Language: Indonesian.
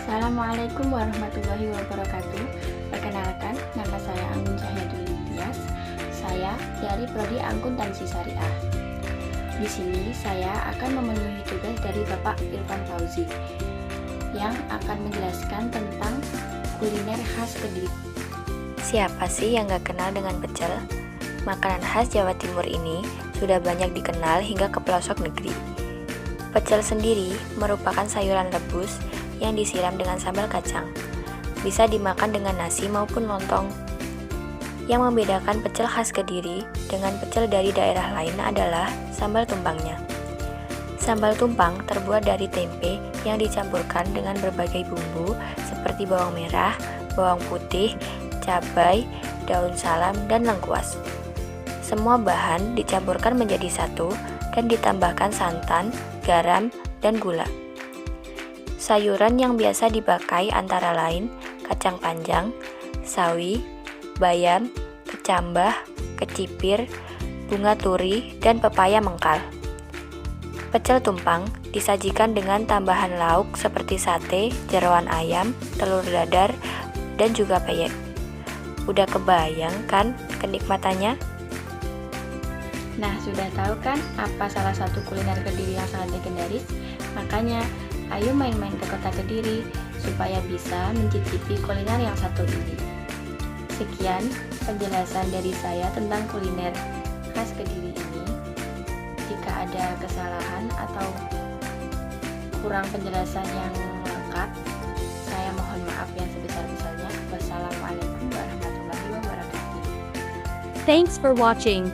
Assalamualaikum warahmatullahi wabarakatuh. Perkenalkan, nama saya Anggun Cahyadul Tias. Saya dari Prodi Akuntansi Syariah. Di sini saya akan memenuhi tugas dari Bapak Irfan Fauzi yang akan menjelaskan tentang kuliner khas Kediri. Siapa sih yang gak kenal dengan pecel? Makanan khas Jawa Timur ini sudah banyak dikenal hingga ke pelosok negeri. Pecel sendiri merupakan sayuran rebus yang disiram dengan sambal kacang. Bisa dimakan dengan nasi maupun lontong. Yang membedakan pecel khas Kediri dengan pecel dari daerah lain adalah sambal tumpangnya. Sambal tumpang terbuat dari tempe yang dicampurkan dengan berbagai bumbu seperti bawang merah, bawang putih, cabai, daun salam, dan lengkuas. Semua bahan dicampurkan menjadi satu dan ditambahkan santan, garam, dan gula. Sayuran yang biasa dipakai antara lain kacang panjang, sawi, bayam, kecambah, kecipir, bunga turi, dan pepaya mengkal. Pecel tumpang disajikan dengan tambahan lauk seperti sate, jeroan ayam, telur dadar, dan juga peyek. Udah kebayang kan kenikmatannya? Nah, sudah tahu kan apa salah satu kuliner Kediri yang sangat legendaris? Makanya, ayo main-main ke kota Kediri supaya bisa mencicipi kuliner yang satu ini. Sekian penjelasan dari saya tentang kuliner khas Kediri ini. Jika ada kesalahan atau kurang penjelasan yang lengkap, saya mohon maaf yang sebesar-besarnya. Wassalamualaikum warahmatullahi wabarakatuh. Thanks for watching.